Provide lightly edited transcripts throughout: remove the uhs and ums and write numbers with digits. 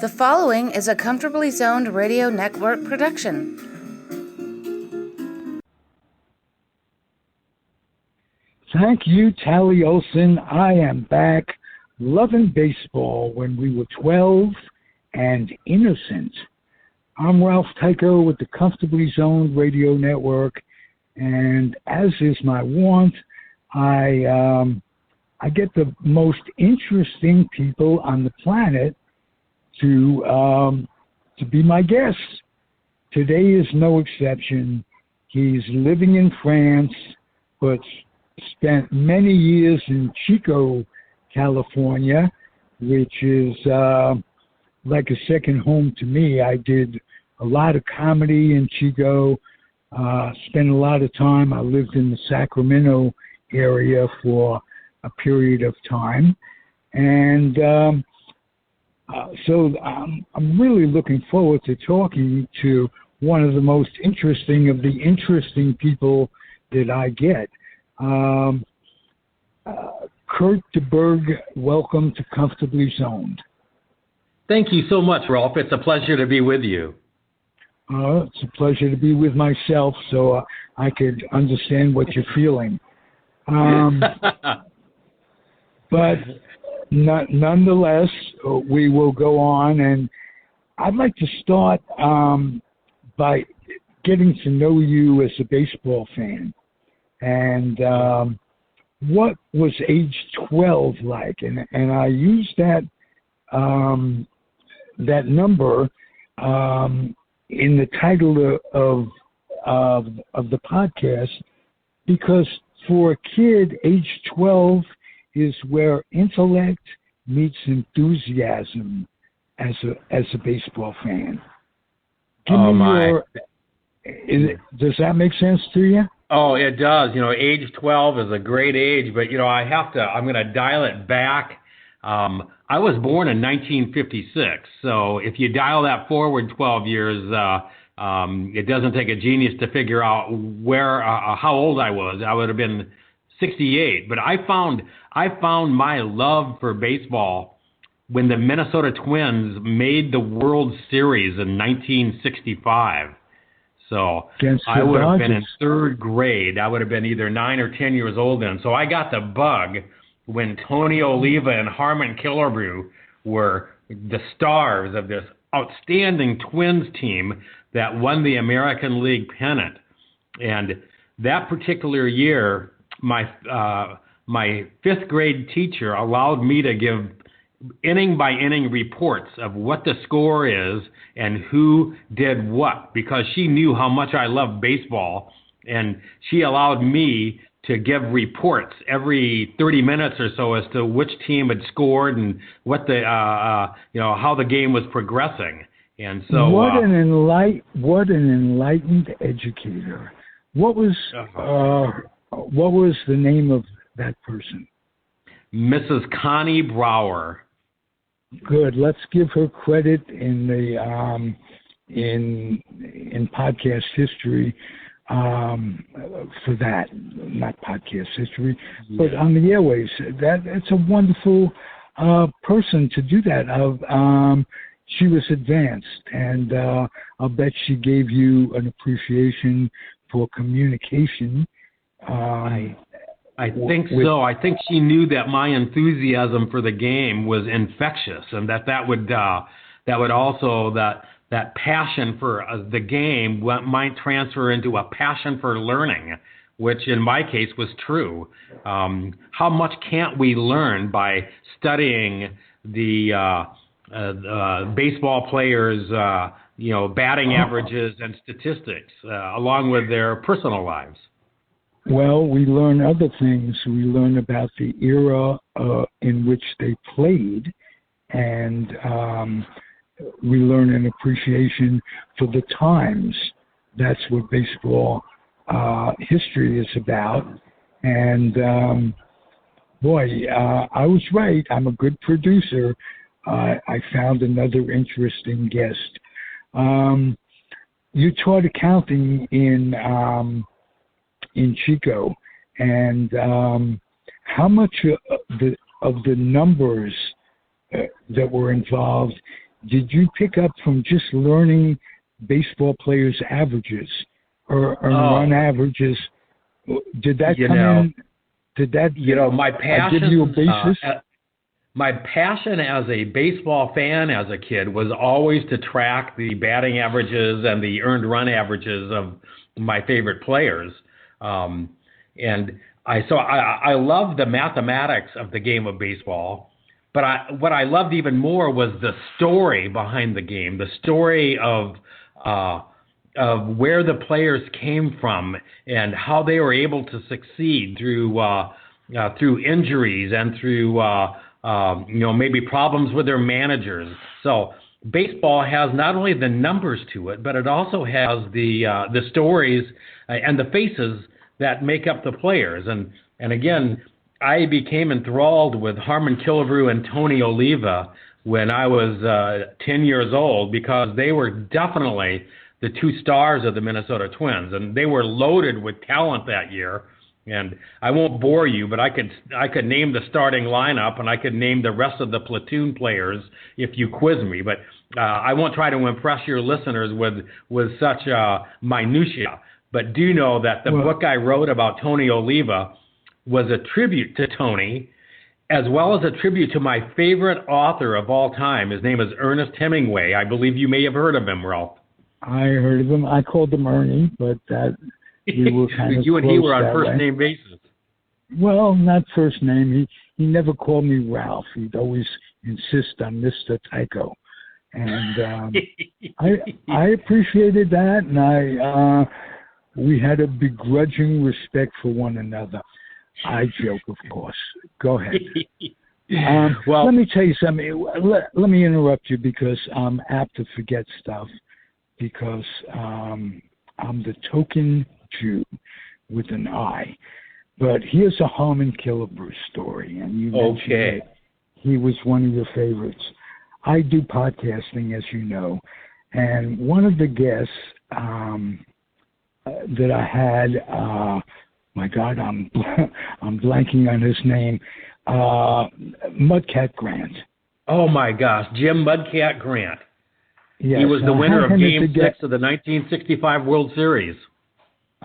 The following is a Comfortably Zoned Radio Network production. Thank you, Tally Olson. I am back. Lovin' baseball when we were 12 and innocent. I'm Ralph Tyko with the Comfortably Zoned Radio Network, and as is my wont, I get the most interesting people on the planet to be my guests. Today is no exception. He's living in France, but spent many years in Chico, California, which is like a second home to me. I did a lot of comedy in Chico, spent a lot of time. I lived in the Sacramento area for a period of time. And so I'm really looking forward to talking to one of the most interesting of the interesting people that I get. Kurt Deberg, welcome to Comfortably Zoned. Thank you so much, Ralph. It's a pleasure to be with you. It's a pleasure to be with myself, so I could understand what you're feeling. But nonetheless, we will go on, and I'd like to start by getting to know you as a baseball fan. And what was age 12 like? And I use that that number in the title of the podcast, because for a kid, age 12 is where intellect meets enthusiasm as a baseball fan. Does that make sense to you? Oh, it does. Age 12 is a great age, but, I'm going to dial it back. I was born in 1956, so if you dial that forward 12 years, it doesn't take a genius to figure out how old I was. I would have been 68, but I found my love for baseball when the Minnesota Twins made the World Series in 1965. So I would have been in third grade. I would have been either 9 or 10 years old then. So I got the bug when Tony Oliva and Harmon Killebrew were the stars of this outstanding Twins team that won the American League pennant. And that particular year, my fifth grade teacher allowed me to give inning by inning reports of what the score is and who did what, because she knew how much I loved baseball, and she allowed me to give reports every 30 minutes or so as to which team had scored and what the how the game was progressing. And so what an enlightened educator. What was the name of that person? Mrs. Connie Brower. Good. Let's give her credit in the in podcast history for that. Not podcast history, but on the airways. That's a wonderful person to do that. She was advanced, and I'll bet she gave you an appreciation for communication. I think so. I think she knew that my enthusiasm for the game was infectious, and that would also that passion for the game might transfer into a passion for learning, which in my case was true. How much can't we learn by studying the baseball players' batting averages and statistics, along with their personal lives? Well, we learn other things. We learn about the era in which they played, and we learn an appreciation for the times. That's what baseball history is about. And, I was right. I'm a good producer. I found another interesting guest. You taught accounting in Chico, and how much of the numbers that were involved did you pick up from just learning baseball players' averages or run averages? Did that come in? Did that my passion, give you a basis? My passion as a baseball fan as a kid was always to track the batting averages and the earned run averages of my favorite players. And I love the mathematics of the game of baseball, but what I loved even more was the story behind the game, the story of where the players came from and how they were able to succeed through injuries and through maybe problems with their managers. So baseball has not only the numbers to it, but it also has the stories and the faces that make up the players. And again, I became enthralled with Harmon Killebrew and Tony Oliva when I was 10 years old, because they were definitely the two stars of the Minnesota Twins, and they were loaded with talent that year. And I won't bore you, but I could name the starting lineup, and I could name the rest of the platoon players if you quiz me. But I won't try to impress your listeners with such minutia. But do know that the book I wrote about Tony Oliva was a tribute to Tony, as well as a tribute to my favorite author of all time. His name is Ernest Hemingway. I believe you may have heard of him, Ralph. I heard of him. I called him Ernie, but that we were kind of you and he were on first way. name basis. Well, not first name. He never called me Ralph. He'd always insist on Mr. Tyko, and I appreciated that, and we had a begrudging respect for one another. I joke, of course. Go ahead. Well, let me tell you something. Let me interrupt you because I'm apt to forget stuff, because I'm the token Jew with an I. But here's a Harmon Killebrew story, and you mentioned that he was one of your favorites. I do podcasting, as you know, and one of the guests that I had, my God, I'm blanking on his name, Mudcat Grant. Oh my gosh, Jim Mudcat Grant. Yes, he was the winner of Game 6 of the 1965 World Series,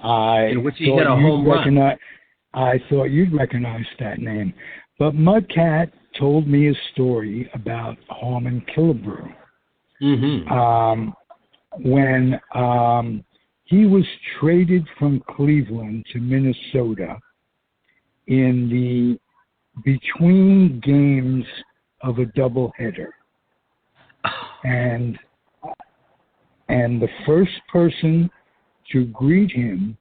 in which he hit a home run. I thought you'd recognize that name. But Mudcat told me a story about Harmon Killebrew. Mm-hmm. When he was traded from Cleveland to Minnesota in the between games of a doubleheader. And the first person to greet him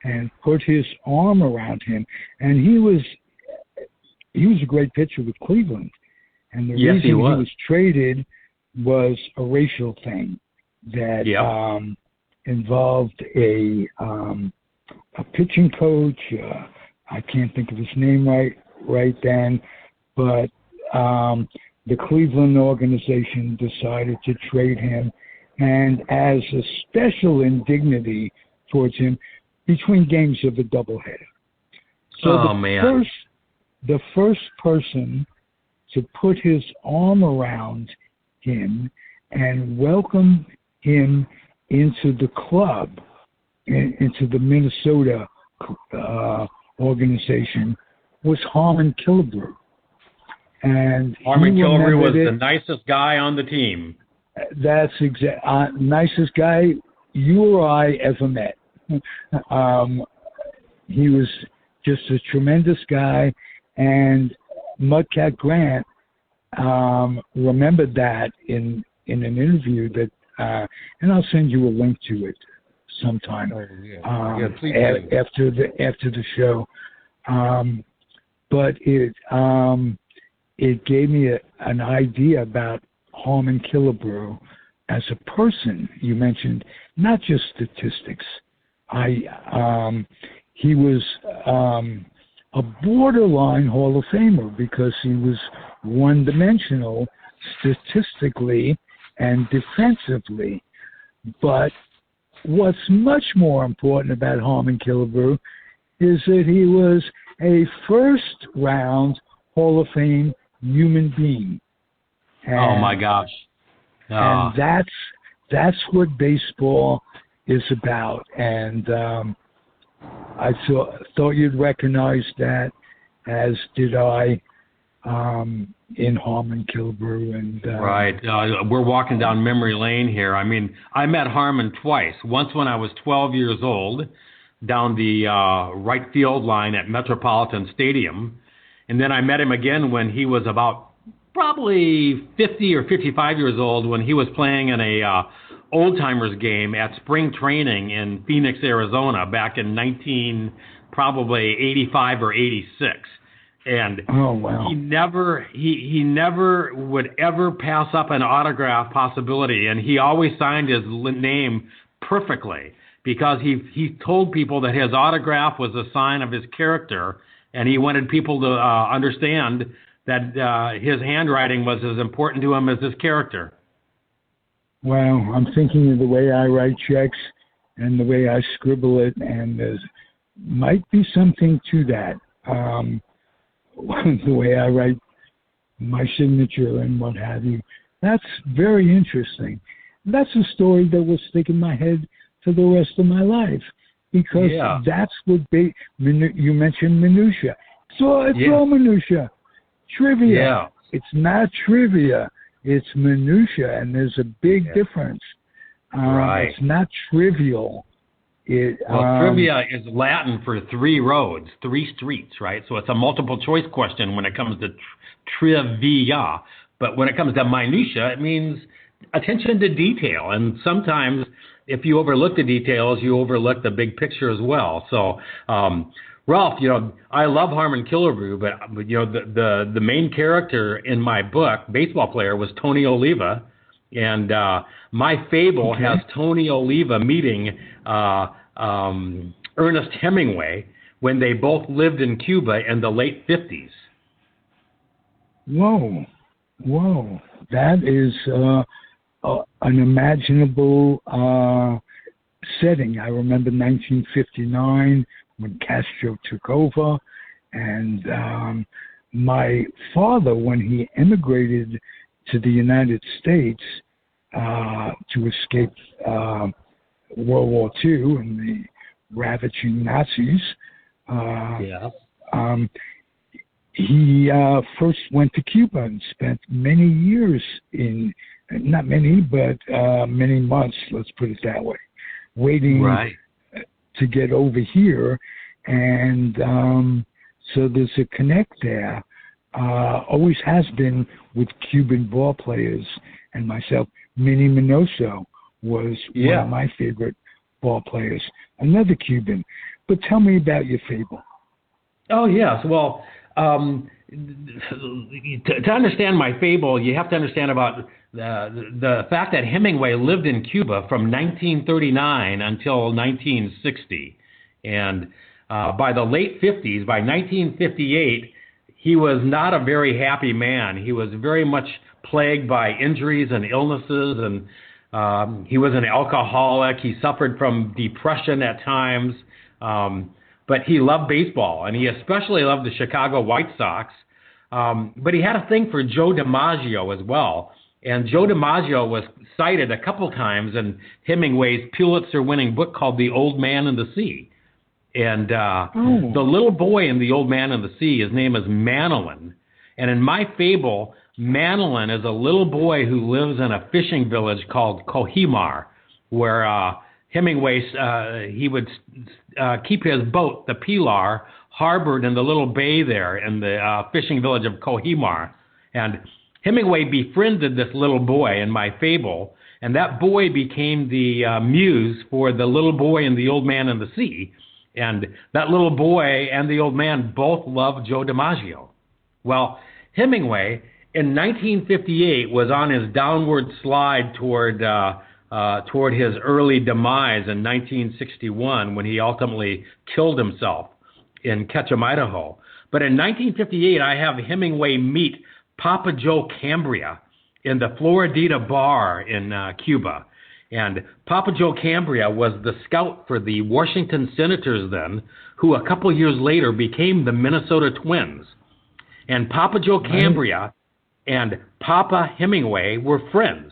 and put his arm around him, and he was a great pitcher with Cleveland. And the reason he was traded was a racial thing that involved a pitching coach. I can't think of his name right then, but the Cleveland organization decided to trade him, and as a special indignity towards him, between games of a doubleheader. So the first person to put his arm around him and welcome him into the club, into the Minnesota organization, was Harmon Killebrew. And Harmon Killebrew was the nicest guy on the team. That's nicest guy you or I ever met. He was just a tremendous guy, and Mudcat Grant remembered that in an interview that, and I'll send you a link to it sometime after the show. But it gave me an idea about Harmon Killebrew as a person. You mentioned not just statistics. He was a borderline Hall of Famer because he was one-dimensional statistically and defensively. But what's much more important about Harmon Killebrew is that he was a first-round Hall of Fame human being. And oh, my gosh. And that's what baseball is about. And I thought you'd recognize that, as did I, in Harmon Killebrew. And right. We're walking down memory lane here. I mean, I met Harmon twice. Once when I was 12 years old, down the right field line at Metropolitan Stadium. And then I met him again when he was about probably 50 or 55 years old, when he was playing in a old-timers game at spring training in Phoenix, Arizona, back in 85 or 86. And he never would ever pass up an autograph possibility, and he always signed his name perfectly, because he told people that his autograph was a sign of his character, and he wanted people to understand that his handwriting was as important to him as his character. Well, I'm thinking of the way I write checks and the way I scribble it, and there might be something to that. The way I write my signature and what have you. That's very interesting. That's a story that will stick in my head for the rest of my life, because that's what you mentioned minutia. So it's all minutia. Trivia. Yeah. It's not trivia. It's minutia, and there's a big difference. Right. It's not trivial. Trivia is Latin for three roads, three streets, right? So it's a multiple choice question when it comes to trivia. But when it comes to minutia, it means attention to detail. And sometimes if you overlook the details, you overlook the big picture as well. So, Ralph, I love Harmon Killebrew, but the main character in my book, baseball player, was Tony Oliva. And my fable has Tony Oliva meeting Ernest Hemingway when they both lived in Cuba in the late 50s. Whoa. That is an imaginable setting. I remember 1959 when Castro took over, and my father, when he immigrated to the United States to escape World War II and the ravaging Nazis, he first went to Cuba and spent many years not many, but many months, let's put it that way, waiting to get over here. And so there's a connect there. Always has been with Cuban ball players and myself. Minnie Minoso was one of my favorite ball players, another Cuban. But tell me about your fable. Oh, yes. Well, to understand my fable, you have to understand about the fact that Hemingway lived in Cuba from 1939 until 1960. And by the late 50s, by 1958, he was not a very happy man. He was very much plagued by injuries and illnesses, and he was an alcoholic. He suffered from depression at times, but he loved baseball, and he especially loved the Chicago White Sox. But he had a thing for Joe DiMaggio as well, and Joe DiMaggio was cited a couple times in Hemingway's Pulitzer-winning book called The Old Man and the Sea. And the little boy in The Old Man and the Sea, his name is Manolin. And in my fable, Manolin is a little boy who lives in a fishing village called Kohimar, where Hemingway, he would keep his boat, the Pilar, harbored in the little bay there in the fishing village of Kohimar. And Hemingway befriended this little boy in my fable, and that boy became the muse for the little boy in The Old Man and the Sea. And that little boy and the old man both loved Joe DiMaggio. Well, Hemingway in 1958 was on his downward slide toward his early demise in 1961 when he ultimately killed himself in Ketchum, Idaho. But in 1958, I have Hemingway meet Papa Joe Cambria in the Floridita bar in Cuba. And Papa Joe Cambria was the scout for the Washington Senators then, who a couple years later became the Minnesota Twins. And Papa Joe Cambria and Papa Hemingway were friends.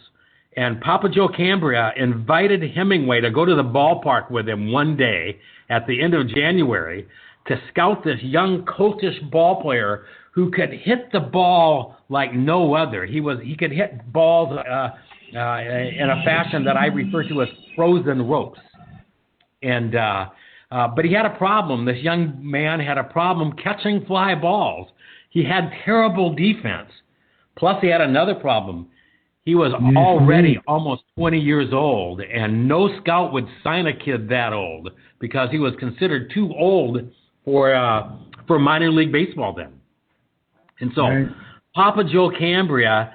And Papa Joe Cambria invited Hemingway to go to the ballpark with him one day at the end of January to scout this young, coltish ball player who could hit the ball like no other. He could hit balls in a fashion that I refer to as frozen ropes. And but he had a problem. This young man had a problem catching fly balls. He had terrible defense. Plus, he had another problem. He was already almost 20 years old, and no scout would sign a kid that old because he was considered too old for minor league baseball then. And so Papa Joe Cambria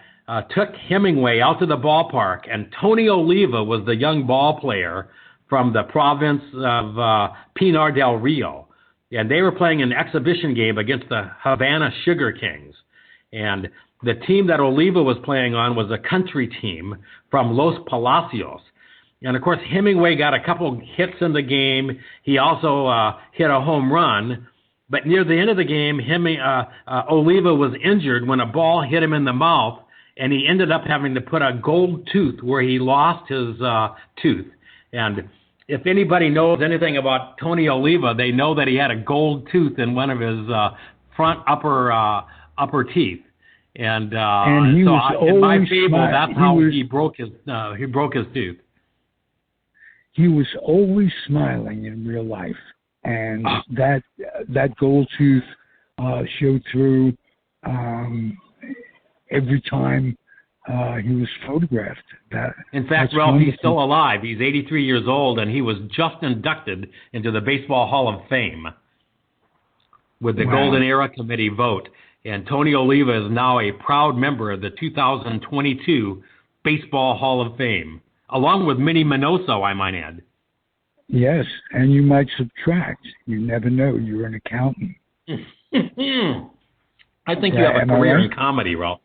took Hemingway out to the ballpark, and Tony Oliva was the young ball player from the province of Pinar del Rio. And they were playing an exhibition game against the Havana Sugar Kings. And the team that Oliva was playing on was a country team from Los Palacios. And, of course, Hemingway got a couple hits in the game. He also hit a home run. But near the end of the game, Oliva was injured when a ball hit him in the mouth, and he ended up having to put a gold tooth where he lost his tooth. And if anybody knows anything about Tony Oliva, they know that he had a gold tooth in one of his front upper teeth. And he so was in my always fable, that's how he broke his tooth. He was always smiling in real life, and that gold tooth showed through every time he was photographed. In fact, Ralph, wonderful. He's still alive. He's 83 years old, and he was just inducted into the Baseball Hall of Fame with the Golden Era Committee vote. And Tony Oliva is now a proud member of the 2022 Baseball Hall of Fame, along with Minnie Minoso, I might add. Yes, and you might subtract. You never know. You're an accountant. I think you have a career in comedy, Ralph.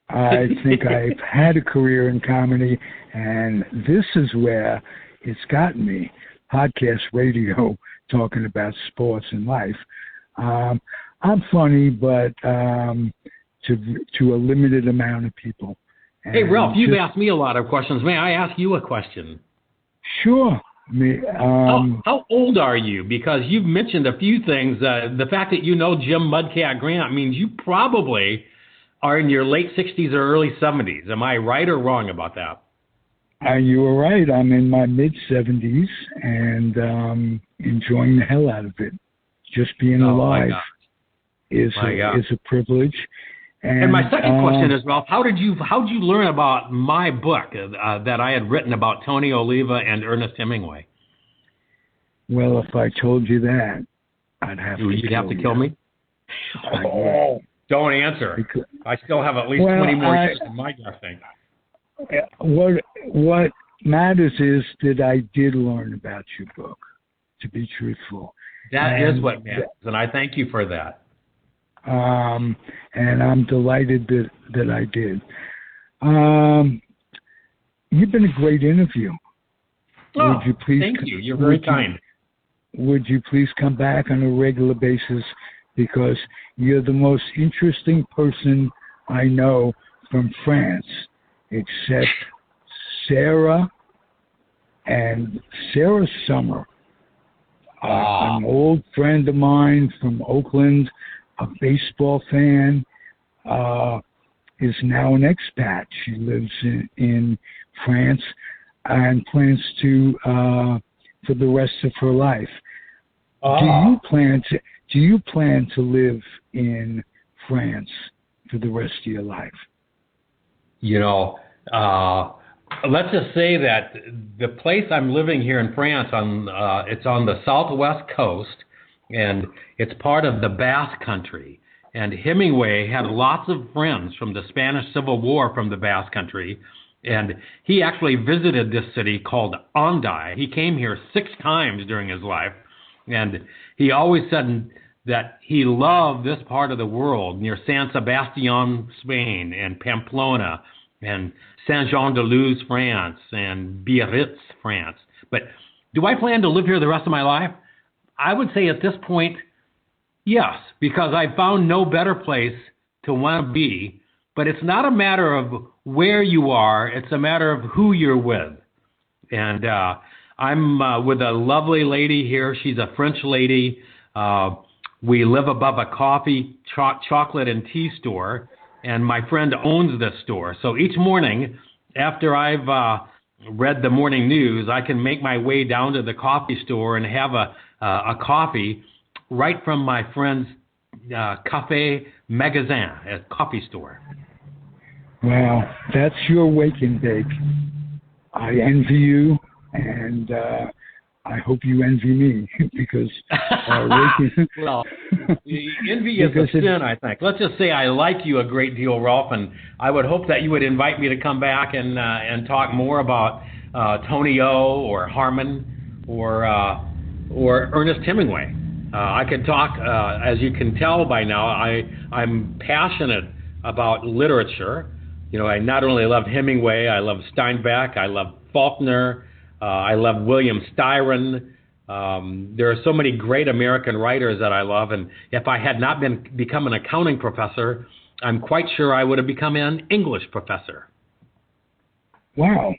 I think I've had a career in comedy, and this is where it's gotten me. Podcast radio, talking about sports and life. I'm funny, but to a limited amount of people. And hey, Ralph, you've asked me a lot of questions. May I ask you a question? Sure. How old are you? Because you've mentioned a few things. The fact that you know Jim Mudcat Grant means you probably are in your late 60s or early 70s. Am I right or wrong about that? You were right. I'm in my mid-70s and enjoying the hell out of it. Just being alive is a privilege. And my second question is, Ralph, how did you learn about my book that I had written about Tony Oliva and Ernest Hemingway? Well, if I told you that, I'd have to. You'd have to kill me. Don't answer. Because, I still have at least 20 more years in my thing. What matters is that I did learn about your book. To be truthful, that is what matters, and I thank you for that. And I'm delighted that I did. You've been a great interview. Oh, would you please thank you. You're very kind. Would you please come back on a regular basis, because you're the most interesting person I know from France, except Sarah Summer, an old friend of mine from Oakland, a baseball fan, is now an expat. She lives in France and plans to for the rest of her life. Do you plan to live in France for the rest of your life? You know, let's just say that the place I'm living here in France, it's on the southwest coast, and it's part of the Basque Country. And Hemingway had lots of friends from the Spanish Civil War from the Basque Country, and he actually visited this city called Onday. He came here 6 times during his life, and he always said that he loved this part of the world near San Sebastian, Spain, and Pamplona, and Saint-Jean-de-Luz, France, and Biarritz, France. But do I plan to live here the rest of my life? I would say at this point, yes, because I found no better place to want to be. But it's not a matter of where you are. It's a matter of who you're with. And I'm with a lovely lady here. She's a French lady. We live above a coffee, chocolate, and tea store, and my friend owns this store. So each morning, after I've read the morning news, I can make my way down to the coffee store and have a coffee right from my friend's Café Magasin, a coffee store. Well, that's your wake and bake. I envy you, and I hope you envy me because well, envy is a sin, I think. Let's just say I like you a great deal, Rolf, and I would hope that you would invite me to come back and talk more about Tony O or Harmon or Ernest Hemingway. I could talk, as you can tell by now, I'm passionate about literature. You know, I not only love Hemingway, I love Steinbeck, I love Faulkner, I love William Styron. There are so many great American writers that I love, and if I had not become an accounting professor, I'm quite sure I would have become an English professor. Wow.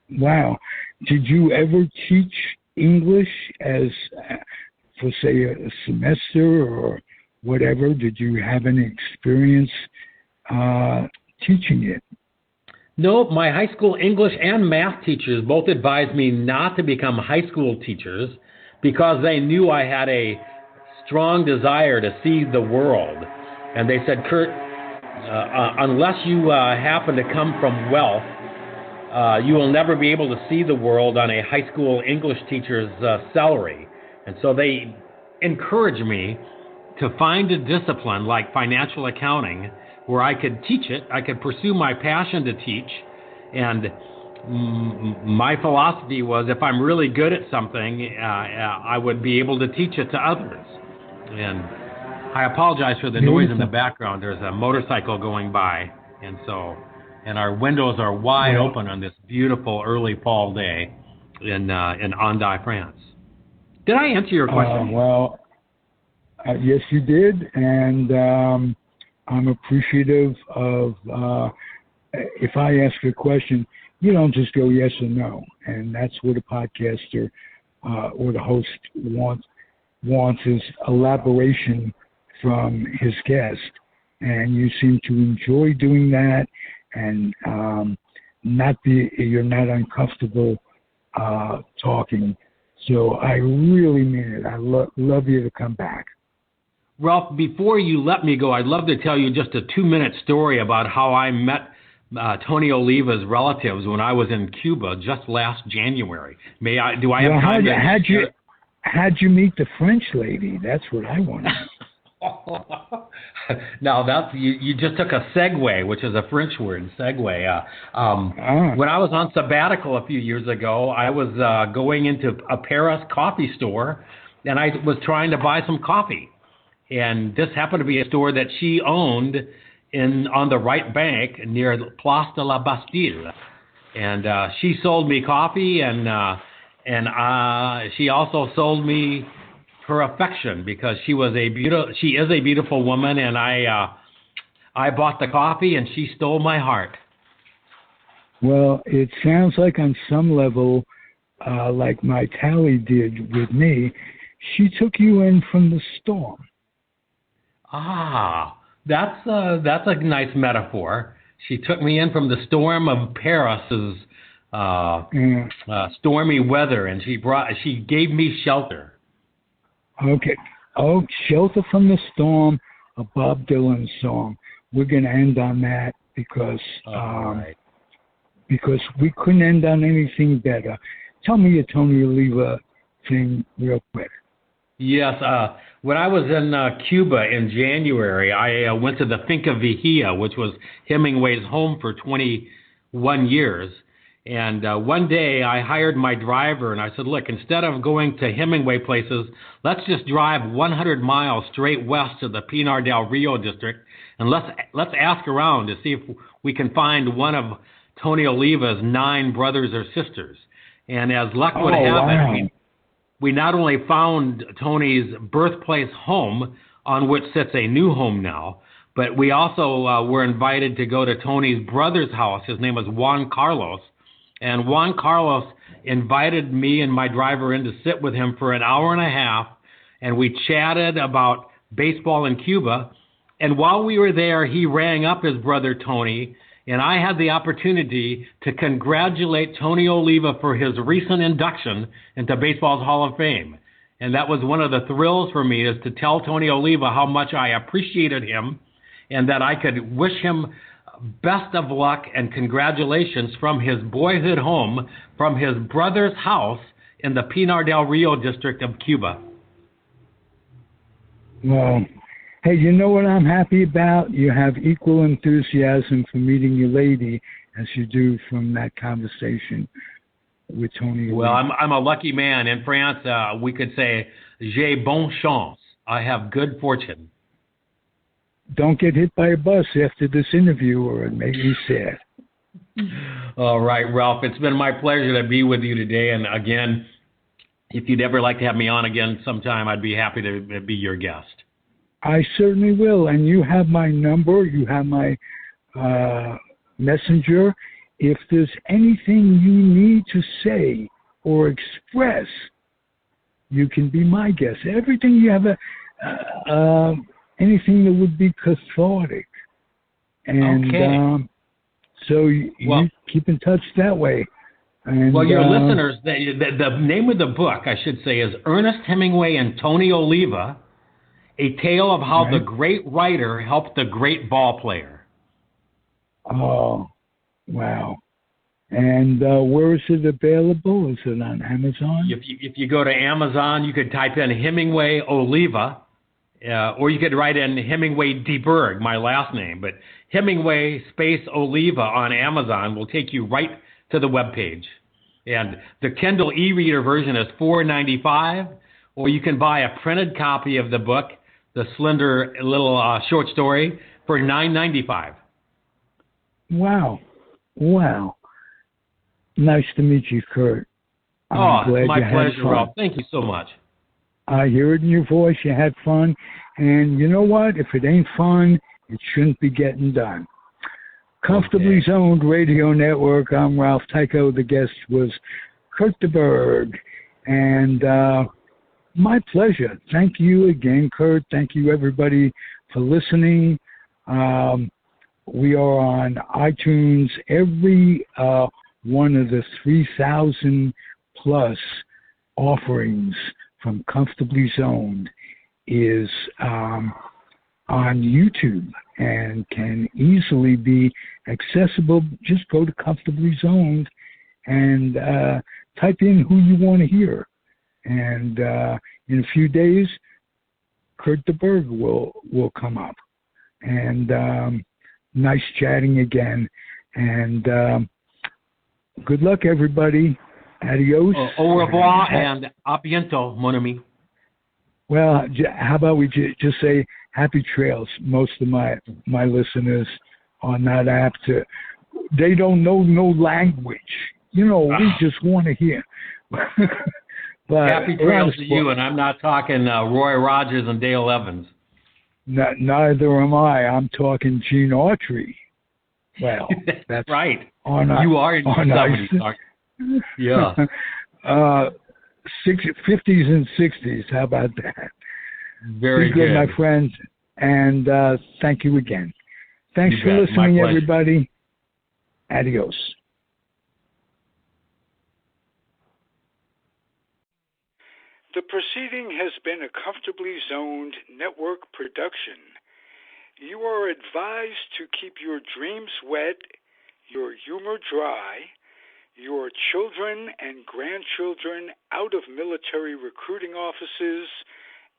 Did you ever teach English as, for say, a semester or whatever? Did you have any experience teaching it? No, my high school English and math teachers both advised me not to become high school teachers because they knew I had a strong desire to see the world. And they said, Kurt, unless you happen to come from wealth, you will never be able to see the world on a high school English teacher's salary. And so they encouraged me to find a discipline like financial accounting where I could teach it, I could pursue my passion to teach, and my philosophy was if I'm really good at something, I would be able to teach it to others. And I apologize for the noise in the background. There's a motorcycle going by, and our windows are wide open on this beautiful early fall day in Andai, France. Did I answer your question? Yes, you did, and I'm appreciative of, if I ask a question, you don't just go yes or no. And that's what a podcaster or the host wants is elaboration from his guest. And you seem to enjoy doing that and you're not uncomfortable talking. So I really mean it. I love you to come back. Ralph, before you let me go, I'd love to tell you just a 2-minute story about how I met Tony Oliva's relatives when I was in Cuba just last January. Do I have time? How'd you meet the French lady? That's what I want to know. Now, you just took a segue, which is a French word, segue. When I was on sabbatical a few years ago, I was going into a Paris coffee store, and I was trying to buy some coffee. And this happened to be a store that she owned on the right bank near Place de la Bastille. And she sold me coffee, and she also sold me her affection because she is a beautiful woman, and I bought the coffee, and she stole my heart. Well, it sounds like on some level, like my Tally did with me, she took you in from the storm. That's a nice metaphor. She took me in from the storm of Paris's stormy weather, and she gave me shelter. Okay. Oh, Shelter from the Storm, a Bob Dylan song. We're going to end on that because we couldn't end on anything better. Tell me your Tony Oliva thing real quick. Yes. When I was in Cuba in January, I went to the Finca Vigía, which was Hemingway's home for 21 years. And one day I hired my driver, and I said, look, instead of going to Hemingway places, let's just drive 100 miles straight west to the Pinar del Rio district, and let's ask around to see if we can find one of Tony Oliva's 9 brothers or sisters. And as luck would have it, we not only found Tony's birthplace home, on which sits a new home now, But we also were invited to go to Tony's brother's house. His name was Juan Carlos. And Juan Carlos invited me and my driver in to sit with him for an hour and a half. And we chatted about baseball in Cuba. And while we were there, he rang up his brother Tony. And I had the opportunity to congratulate Tony Oliva for his recent induction into baseball's Hall of Fame. And that was one of the thrills for me, is to tell Tony Oliva how much I appreciated him and that I could wish him best of luck and congratulations from his boyhood home, from his brother's house in the Pinar del Rio district of Cuba. Well, hey, you know what I'm happy about? You have equal enthusiasm for meeting your lady as you do from that conversation with Tony. Well, I'm a lucky man. In France, we could say, j'ai bonne chance. I have good fortune. Don't get hit by a bus after this interview or it makes me sad. All right, Ralph. It's been my pleasure to be with you today. And again, if you'd ever like to have me on again sometime, I'd be happy to be your guest. I certainly will. And you have my number. You have my messenger. If there's anything you need to say or express, you can be my guest. Everything you have, anything that would be cathartic. And okay. So you keep in touch that way. And, well, your listeners, the name of the book, I should say, is Ernest Hemingway and Tony Oliva, A Tale of How the Great Writer Helped the Great Ball Player. Oh, wow. And where is it available? Is it on Amazon? If you go to Amazon, you could type in Hemingway Oliva, or you could write in Hemingway Deberg, my last name. But Hemingway space Oliva on Amazon will take you right to the webpage. And the Kindle e-reader version is $4.95, or you can buy a printed copy of the book, the slender little short story, for $9.95. Wow. Nice to meet you, Kurt. I'm glad my you had pleasure, fun. Ralph. Thank you so much. I hear it in your voice. You had fun. And you know what? If it ain't fun, it shouldn't be getting done. Comfortably Zoned Radio Network. I'm Ralph Tyko. The guest was Kurt Deberg. And my pleasure. Thank you again, Kurt. Thank you, everybody, for listening. We are on iTunes. Every one of the 3,000 plus offerings from Comfortably Zoned is on YouTube and can easily be accessible. Just go to Comfortably Zoned and type in who you want to hear. And in a few days, Kurt Deberg will come up. And nice chatting again. And good luck, everybody. Adios. Au revoir and a bientôt, mon ami. Well, how about we just say happy trails? Most of my listeners are not apt to. They don't know no language. You know, we just want to hear. But happy trails to you, and I'm not talking Roy Rogers and Dale Evans. Neither am I. I'm talking Gene Autry. Well, that's right. You are in your 70s, aren't you? Yeah. 50s and 60s. How about that? Very good, my friends. And thank you again. Thanks for listening, everybody. Adios. The proceeding has been a Comfortably Zoned network production. You are advised to keep your dreams wet, your humor dry, your children and grandchildren out of military recruiting offices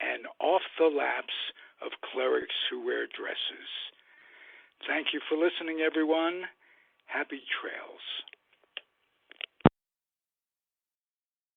and off the laps of clerics who wear dresses. Thank you for listening, everyone. Happy trails.